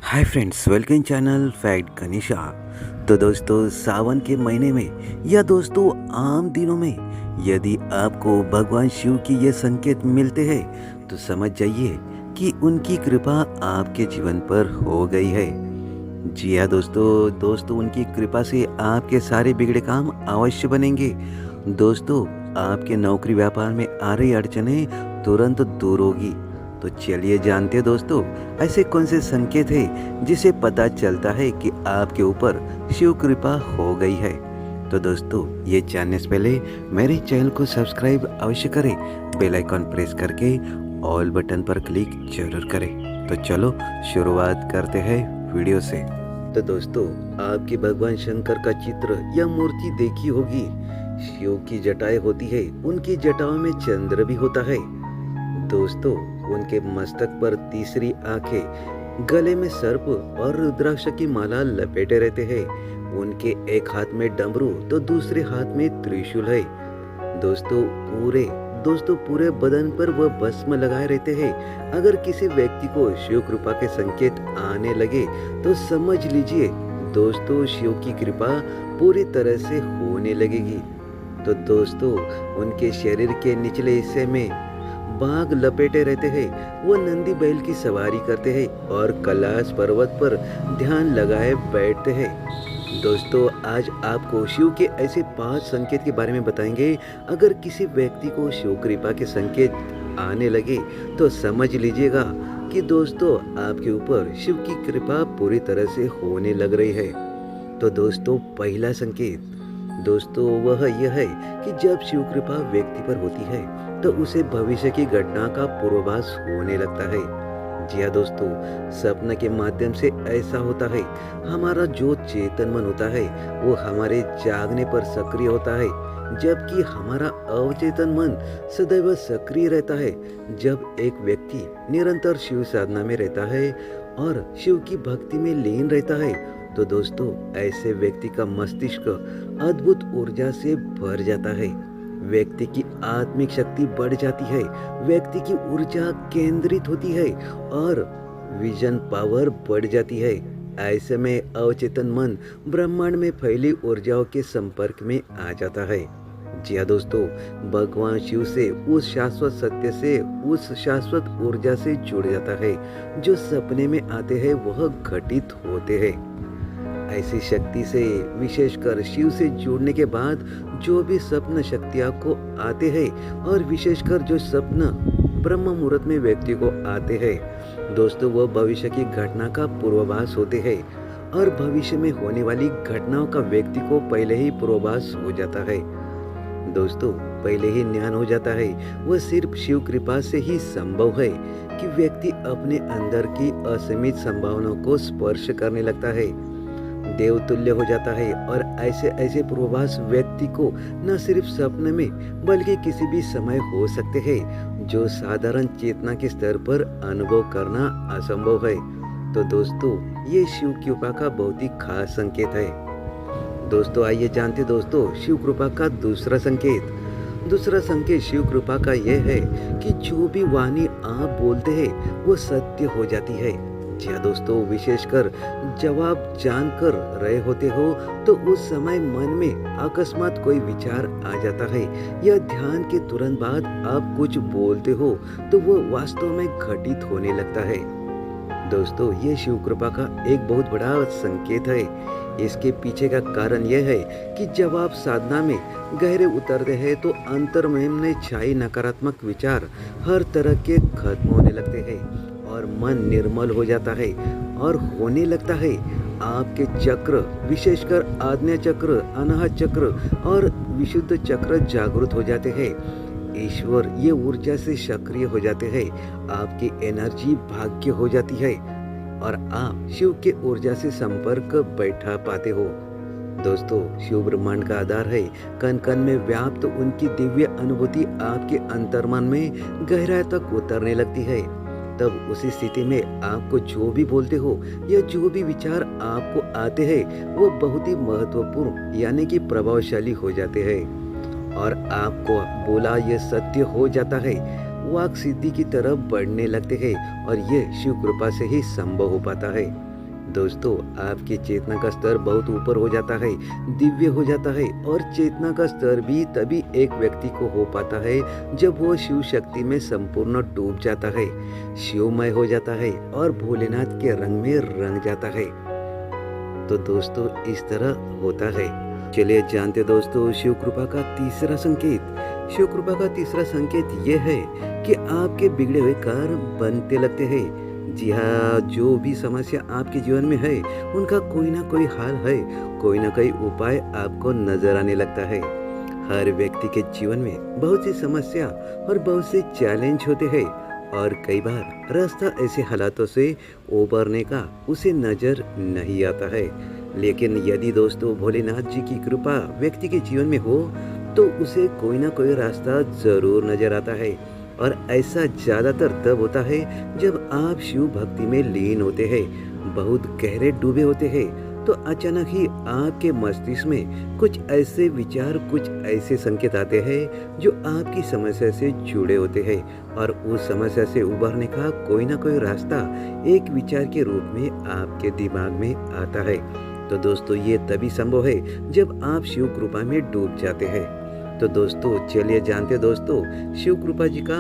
Hi friends, welcome channel fact Ganesha. तो दोस्तों, सावन के महीने में या दोस्तों आम दिनों में यदि आपको भगवान शिव की ये संकेत मिलते हैं तो समझ जाइए कि उनकी कृपा आपके जीवन पर हो गई है। जी हाँ दोस्तों उनकी कृपा से आपके सारे बिगड़े काम अवश्य बनेंगे। दोस्तों, आपके नौकरी व्यापार में आ रही अड़चनें तुरंत दूर होगी। तो चलिए जानते हैं दोस्तों, ऐसे कौन से संकेत हैं जिसे पता चलता है कि आपके ऊपर शिव कृपा हो गई है। तो दोस्तों, ये जानने से पहले मेरे चैनल को सब्सक्राइब अवश्य करें, बेल आइकॉन प्रेस करके ऑल बटन पर क्लिक जरूर करें। तो चलो शुरुआत करते हैं वीडियो से। तो दोस्तों, आपके भगवान शंकर का चित्र या मूर्ति देखी होगी। शिव की जटाएं होती है, उनकी जटाओं में चंद्र भी होता है। दोस्तों, उनके मस्तक पर तीसरी आंखें, गले में सर्प और रुद्राक्ष की माला लपेटे रहते हैं। उनके एक हाथ में डमरू तो दूसरे हाथ में त्रिशूल है। दोस्तों पूरे बदन पर वह भस्म लगाए रहते हैं। अगर किसी व्यक्ति को शिव कृपा के संकेत आने लगे तो समझ लीजिए दोस्तों, शिव की कृपा पूरी तरह से होने लगेगी। तो दोस्तों, उनके शरीर के निचले हिस्से में बाघ लपेटे रहते हैं। वो नंदी बैल की सवारी करते हैं और कैलाश पर्वत पर ध्यान लगाए बैठते हैं। दोस्तों, आज आपको शिव के ऐसे 5 संकेत के बारे में बताएंगे। अगर किसी व्यक्ति को शिव कृपा के संकेत आने लगे तो समझ लीजिएगा कि दोस्तों, आपके ऊपर शिव की कृपा पूरी तरह से होने लग रही है। तो दोस्तों, पहला संकेत दोस्तों वह यह है कि जब शिव कृपा व्यक्ति पर होती है तो उसे भविष्य की घटना का पूर्वाभास होने लगता है। जी हाँ दोस्तों, सपने के माध्यम से ऐसा होता है। हमारा जो चेतन मन होता है वो हमारे जागने पर सक्रिय होता है, जबकि हमारा अवचेतन मन सदैव सक्रिय रहता है। जब एक व्यक्ति निरंतर शिव साधना में रहता है और शिव की भक्ति में लीन रहता है तो दोस्तों, ऐसे व्यक्ति का मस्तिष्क अद्भुत ऊर्जा से भर जाता है। व्यक्ति की आत्मिक शक्ति बढ़ जाती है, व्यक्ति की ऊर्जा केंद्रित होती है और विजन पावर बढ़ जाती है। ऐसे में अवचेतन मन ब्रह्मांड में फैली ऊर्जाओं के संपर्क में आ जाता है। जी हाँ दोस्तों, भगवान शिव से उस शाश्वत सत्य से, उस शाश्वत ऊर्जा से जुड़ जाता है। जो सपने में आते हैं वह घटित होते हैं। ऐसी शक्ति से, विशेषकर शिव से जुड़ने के बाद जो भी स्वप्न शक्तियां को आते हैं और विशेषकर जो स्वप्न ब्रह्म मुहूर्त में व्यक्ति को आते हैं दोस्तों, वह भविष्य की घटना का पूर्वाभास होते हैं और भविष्य में होने वाली घटनाओं का व्यक्ति को पहले ही पूर्वाभास हो जाता है। दोस्तों, पहले ही ज्ञान हो जाता है। वह सिर्फ शिव कृपा से ही संभव है कि व्यक्ति अपने अंदर की असीमित संभावनाओं को स्पर्श करने लगता है, देवतुल्य हो जाता है। और ऐसे पूर्वाभास व्यक्ति को न सिर्फ सपने में बल्कि किसी भी समय हो सकते हैं, जो साधारण चेतना के स्तर पर अनुभव करना असंभव है। तो दोस्तों, ये शिव कृपा का बहुत ही खास संकेत है। दोस्तों, आइए जानते दोस्तों शिव कृपा का दूसरा संकेत शिव कृपा का यह है कि जो भी वाणी आप बोलते हैं वो सत्य हो जाती है। जी हाँ दोस्तों, विशेषकर जब आप जानकर रहे होते हो तो उस समय मन में अकस्मात कोई विचार आ जाता है या ध्यान के तुरंत बाद आप कुछ बोलते हो तो वो वास्तव में घटित होने लगता है। दोस्तों, ये शिव कृपा का एक बहुत बड़ा संकेत है। इसके पीछे का कारण यह है कि जब आप साधना में गहरे उतरते हैं तो अंतर्मन में छाई नकारात्मक विचार हर तरह के खत्म होने लगते हैं और मन निर्मल हो जाता है और होने लगता है। आपके चक्र, विशेषकर आज्ञा चक्र, अनाहत चक्र और विशुद्ध चक्र जागृत हो जाते हैं। ईश्वर ये ऊर्जा से सक्रिय हो जाते हैं। आपकी एनर्जी भाग्य हो जाती है और आप शिव के ऊर्जा से संपर्क बैठा पाते हो। दोस्तों, शिव ब्रह्मांड का आधार है। कण कण में व्याप्त उनकी दिव्य अनुभूति आपके अंतर्मन में गहराई तक उतरने लगती है। तब उसी स्थिति में आपको जो भी बोलते हो या जो भी विचार आपको आते हैं वो बहुत ही महत्वपूर्ण यानी कि प्रभावशाली हो जाते हैं और आपको बोला ये सत्य हो जाता है। वाक सिद्धि की तरफ बढ़ने लगते हैं और ये शिव कृपा से ही संभव हो पाता है। दोस्तों, आपकी चेतना का स्तर बहुत ऊपर हो जाता है, दिव्य हो जाता है और चेतना का स्तर भी तभी एक व्यक्ति को हो पाता है जब वो शिव शक्ति में संपूर्ण डूब जाता है, शिवमय हो जाता है और भोलेनाथ के रंग में रंग जाता है। तो दोस्तों, इस तरह होता है। चलिए जानते दोस्तों शिव कृपा का तीसरा संकेत। शिव कृपा का तीसरा संकेत ये है कि आपके बिगड़े हुए कार्य बनते लगते हैं। जी हाँ, जो भी समस्या आपके जीवन में है उनका कोई ना कोई हल है, कोई ना कोई उपाय आपको नजर आने लगता है। हर व्यक्ति के जीवन में बहुत सी समस्या और बहुत से चैलेंज होते हैं और कई बार रास्ता ऐसे हालातों से उबरने का उसे नजर नहीं आता है। लेकिन यदि दोस्तों भोलेनाथ जी की कृपा व्यक्ति के जीवन में हो तो उसे कोई ना कोई रास्ता जरूर नजर आता है। और ऐसा ज्यादातर तब होता है जब आप शिव भक्ति में लीन होते हैं, बहुत गहरे डूबे होते हैं, तो अचानक ही आपके मस्तिष्क में कुछ ऐसे विचार, कुछ ऐसे संकेत आते हैं जो आपकी समस्या से जुड़े होते हैं और उस समस्या से उबरने का कोई ना कोई रास्ता एक विचार के रूप में आपके दिमाग में आता है। तो दोस्तों, ये तभी संभव है जब आप शिव कृपा में डूब जाते हैं। तो दोस्तों, चलिए जानते दोस्तों शिव कृपा जी का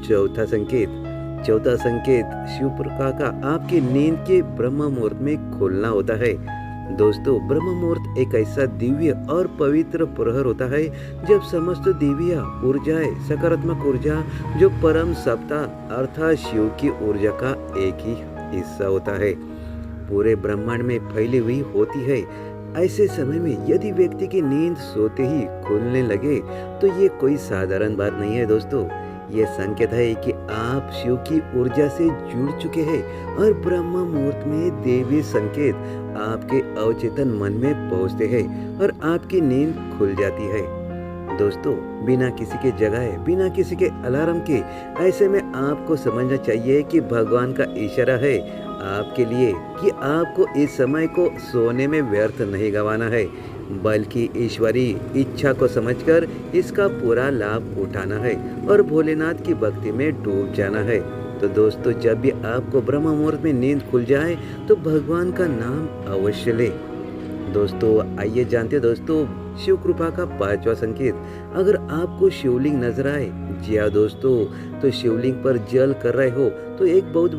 चौथा संकेत। चौथा संकेत शिव कृपा का आपके नींद के ब्रह्म मुहूर्त में खुलना होता है। दोस्तों, ब्रह्म मुहूर्त एक ऐसा दिव्य और पवित्र प्रहर होता है जब समस्त दिव्य ऊर्जाएं, सकारात्मक ऊर्जा जो परम सत्ता अर्थात शिव की ऊर्जा का एक ही हिस्सा होता है, पूरे ब्रह्मांड में फैली हुई होती है। ऐसे समय में यदि व्यक्ति की नींद सोते ही खुलने लगे तो ये कोई साधारण बात नहीं है दोस्तों। ये संकेत है कि आप शिव की ऊर्जा से जुड़ चुके हैं और ब्रह्म मुहूर्त में देवी संकेत आपके अवचेतन मन में पहुंचते हैं और आपकी नींद खुल जाती है। दोस्तों, बिना किसी के जगाए, बिना किसी के अलार्म के, ऐसे में आपको समझना चाहिए कि भगवान का इशारा है आपके लिए कि आपको इस समय को सोने में व्यर्थ नहीं गंवाना है, बल्कि ईश्वरीय इच्छा को समझकर इसका पूरा लाभ उठाना है और भोलेनाथ की भक्ति में डूब जाना है। तो दोस्तों, जब भी आपको ब्रह्म मुहूर्त में नींद खुल जाए तो भगवान का नाम अवश्य ले। दोस्तों, आइए जानते दोस्तों शिव कृपा का पांचवा संकेत। अगर आपको शिवलिंग नजर आए, जी हाँ दोस्तों, तो शिवलिंग पर जल कर रहे हो तो एक बहुत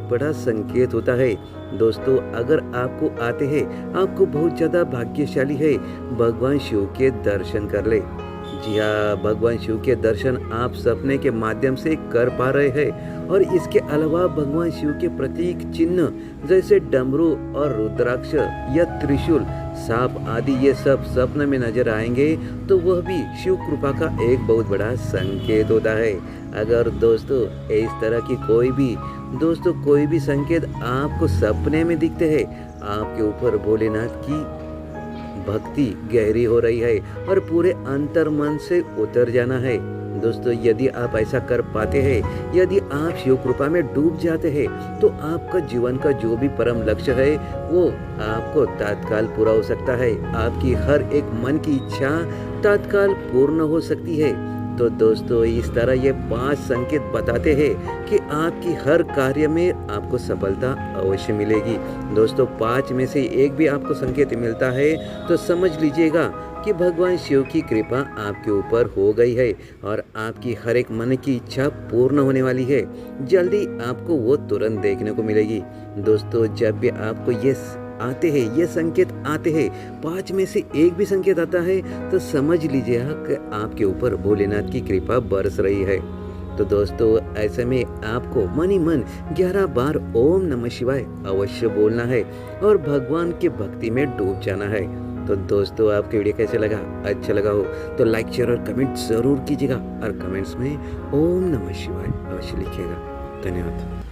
बड़ा संकेत होता है। दोस्तों, अगर आपको आते हैं, आपको बहुत ज्यादा भाग्यशाली है, भगवान शिव के दर्शन कर ले। जी हाँ, भगवान शिव के दर्शन आप सपने के माध्यम से कर पा रहे हैं और इसके अलावा भगवान शिव के प्रतीक चिन्ह जैसे डमरू और रुद्राक्ष या त्रिशूल, सांप आदि ये सब सपने में नजर आएंगे तो वह भी शिव कृपा का एक बहुत बड़ा संकेत होता है। अगर दोस्तों इस तरह की कोई भी संकेत आपको सपने में दिखते हैं, आपके ऊपर भोलेनाथ की भक्ति गहरी हो रही है और पूरे अंतर मन से उतर जाना है। दोस्तों, यदि आप ऐसा कर पाते हैं, यदि आप शिव कृपा में डूब जाते हैं, तो आपका जीवन का जो भी परम लक्ष्य है वो आपको तत्काल पूरा हो सकता है। आपकी हर एक मन की इच्छा तत्काल पूर्ण हो सकती है। तो दोस्तों, इस तरह ये 5 संकेत बताते हैं कि आपकी हर कार्य में आपको सफलता अवश्य मिलेगी। दोस्तों, 5 में से एक भी आपको संकेत मिलता है तो समझ लीजिएगा कि भगवान शिव की कृपा आपके ऊपर हो गई है और आपकी हर एक मन की इच्छा पूर्ण होने वाली है। जल्दी आपको वो तुरंत देखने को मिलेगी। दोस्तों, जब भी आपको ये संकेत आते हैं, 5 में से एक भी संकेत आता है तो समझ लीजिए कि आपके ऊपर भोलेनाथ की कृपा बरस रही है। तो दोस्तों, ऐसे में आपको मन ही मन 11 बार ओम नमः शिवाय अवश्य बोलना है और भगवान की भक्ति में डूब जाना है। तो दोस्तों, आपको वीडियो कैसे लगा? अच्छा लगा हो तो लाइक, शेयर और कमेंट जरूर कीजिएगा और कमेंट्स में ओम नमः शिवाय अवश्य लिखिएगा। धन्यवाद।